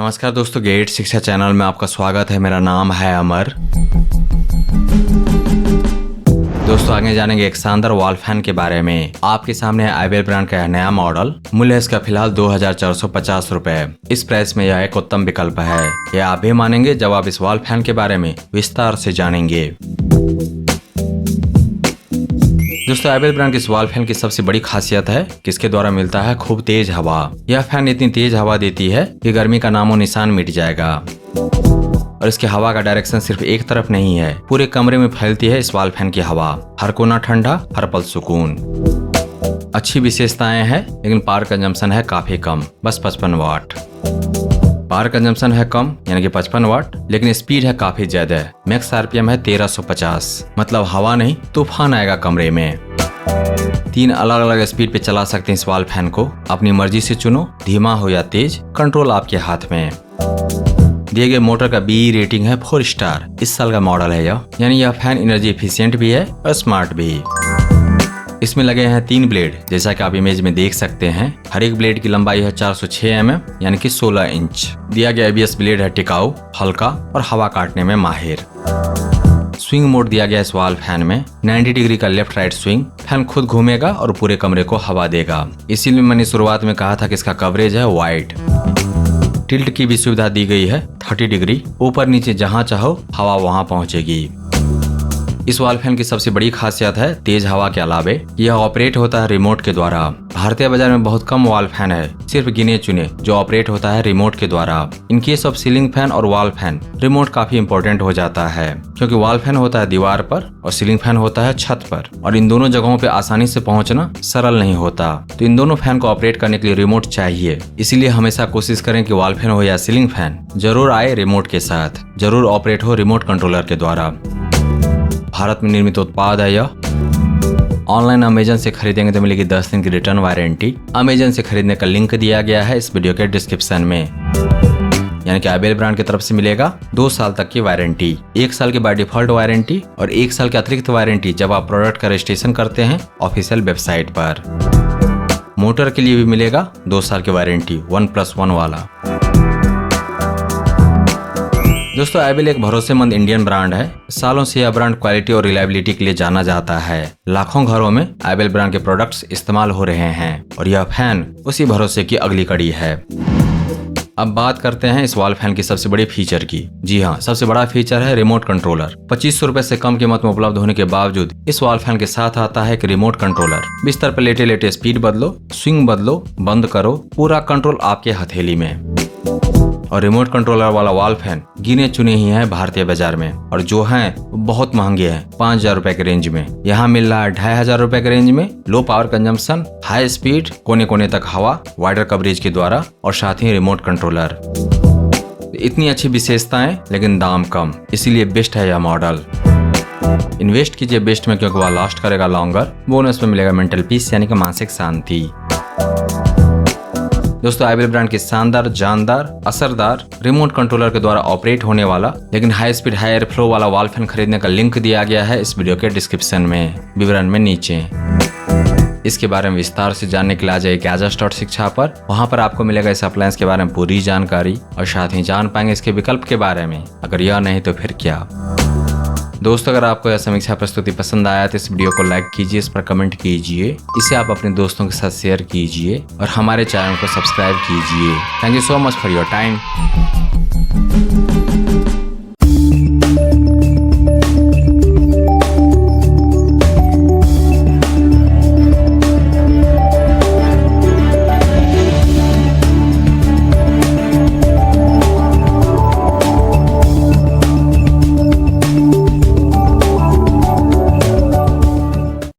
नमस्कार दोस्तों, गेट शिक्षा चैनल में आपका स्वागत है। मेरा नाम है अमर। दोस्तों आगे जानेंगे एक शानदार वॉल फैन के बारे में। आपके सामने है आईबेल ब्रांड का नया मॉडल। मूल्य इसका फिलहाल 2450 रुपए। इस प्राइस में यह एक उत्तम विकल्प है। यह आप भी मानेंगे जब आप इस वॉल फैन के बारे में विस्तार से जानेंगे। दोस्तों आईबेल ब्रांड के इस वॉल फैन की सबसे बड़ी खासियत है कि इसके द्वारा मिलता है खूब तेज हवा। यह फैन इतनी तेज हवा देती है कि गर्मी का नामो निशान मिट जाएगा। और इसकी हवा का डायरेक्शन सिर्फ एक तरफ नहीं है, पूरे कमरे में फैलती है इस वॉल फैन की हवा। हर कोना ठंडा, हर पल सुकून। अच्छी विशेषताएं हैं, लेकिन पावर कंजम्पशन है काफी कम, बस 55 वाट। पावर कंजम्पशन है कम यानी कि 55 वाट, लेकिन स्पीड है काफी ज्यादा। मैक्स आरपीएम है 1350। मतलब हवा नहीं तूफान आएगा कमरे में। 3 अलग अलग स्पीड पे चला सकते हैं इस वॉल फैन को। अपनी मर्जी से चुनो, धीमा हो या तेज, कंट्रोल आपके हाथ में। दिए गए मोटर का बी रेटिंग है 4 स्टार। इस साल का मॉडल है यह, यानी यह फैन एनर्जी एफिशिएंट भी है और स्मार्ट भी। इसमें लगे हैं 3 ब्लेड, जैसा कि आप इमेज में देख सकते हैं। हर एक ब्लेड की लंबाई है 406 mm यानी कि 16 इंच। दिया गया ABS ब्लेड है टिकाऊ, हल्का और हवा काटने में माहिर। स्विंग मोड दिया गया इस वॉल फैन में। 90 डिग्री का लेफ्ट राइट स्विंग। फैन खुद घूमेगा और पूरे कमरे को हवा देगा। इसीलिए मैंने शुरुआत में कहा था कि इसका कवरेज है वाइड। टिल्ट की भी सुविधा दी गई है 30 डिग्री। ऊपर नीचे जहां चाहो हवा वहां पहुंचेगी। इस वॉल फैन की सबसे बड़ी खासियत है तेज हवा के अलावे यह ऑपरेट होता है रिमोट के द्वारा। भारतीय बाजार में बहुत कम वॉल फैन है, सिर्फ गिने चुने, जो ऑपरेट होता है रिमोट के द्वारा। In case of ceiling fan और वॉल फैन रिमोट काफी इंपॉर्टेंट हो जाता है, क्योंकि वॉल फैन होता है दीवार पर और सीलिंग फैन होता है छत पर, और इन दोनों जगहों पे आसानी से पहुंचना सरल नहीं होता। तो इन दोनों फैन को ऑपरेट करने के लिए रिमोट चाहिए। इसीलिए हमेशा कोशिश करें कि वॉल फैन हो या सीलिंग फैन जरूर आए रिमोट के साथ, जरूर ऑपरेट हो रिमोट कंट्रोलर के द्वारा। भारत में निर्मित उत्पाद है यह। ऑनलाइन अमेजन से खरीदेंगे तो मिलेगी 10 दिन की रिटर्न वारंटी। अमेजन से खरीदने का लिंक दिया गया है इस वीडियो के डिस्क्रिप्शन में। यानी कि आईबेल ब्रांड की तरफ से मिलेगा 2 साल तक की वारंटी, 1 साल की बाय डिफॉल्ट वारंटी और 1 साल की अतिरिक्त वारंटी जब आप प्रोडक्ट का रजिस्ट्रेशन करते हैं ऑफिशियल वेबसाइट पर। मोटर के लिए भी मिलेगा 2 साल की वारंटी 1+1 वाला। दोस्तों आईबेल एक भरोसेमंद इंडियन ब्रांड है। सालों से यह ब्रांड क्वालिटी और रिलायबिलिटी के लिए जाना जाता है। लाखों घरों में आईबेल ब्रांड के प्रोडक्ट्स इस्तेमाल हो रहे हैं और यह फैन उसी भरोसे की अगली कड़ी है। अब बात करते हैं इस वॉल फैन की सबसे बड़ी फीचर की। जी हाँ, सबसे बड़ा फीचर है रिमोट कंट्रोलर। 2500 रुपए से कम कीमत में उपलब्ध होने के बावजूद इस वॉल फैन के साथ आता है एक रिमोट कंट्रोलर। बिस्तर पर लेटे लेटे स्पीड बदलो, स्विंग बदलो, बंद करो, पूरा कंट्रोल आपके हथेली में। और रिमोट कंट्रोलर वाला वॉल फैन गिने चुने ही हैं भारतीय बाजार में, और जो हैं वो बहुत महंगे हैं। 5000 रुपए के रेंज में यहाँ मिल रहा है 2500 रुपए के रेंज में। Low power consumption, high speed, कोने कोने तक हवा, वाइडर कवरेज के द्वारा, और साथ ही रिमोट कंट्रोलर। इतनी अच्छी विशेषताएं लेकिन दाम कम, इसीलिए बेस्ट है यह मॉडल। इन्वेस्ट कीजिए बेस्ट में, क्योंकि वह लास्ट करेगा लॉन्गर। बोनस में मिलेगा मेंटल पीस यानी कि मानसिक शांति। दोस्तों आईबेल ब्रांड के शानदार, जानदार, असरदार रिमोट कंट्रोलर के द्वारा ऑपरेट होने वाला लेकिन high speed high air flow वाला वॉल फैन खरीदने का लिंक दिया गया है इस वीडियो के डिस्क्रिप्शन में, विवरण में नीचे। इसके बारे में विस्तार से जानने के लिए आ जाइए गैजेट्स.शिक्षा पर। वहां पर आपको मिलेगा इस अप्लायंस के बारे में पूरी जानकारी, और साथ ही जान पाएंगे इसके विकल्प के बारे में। अगर यह नहीं तो फिर क्या। दोस्तों अगर आपको यह समीक्षा प्रस्तुति पसंद आया तो इस वीडियो को लाइक कीजिए, इस पर कमेंट कीजिए, इसे आप अपने दोस्तों के साथ शेयर कीजिए और हमारे चैनल को सब्सक्राइब कीजिए। Thank you so much for your time.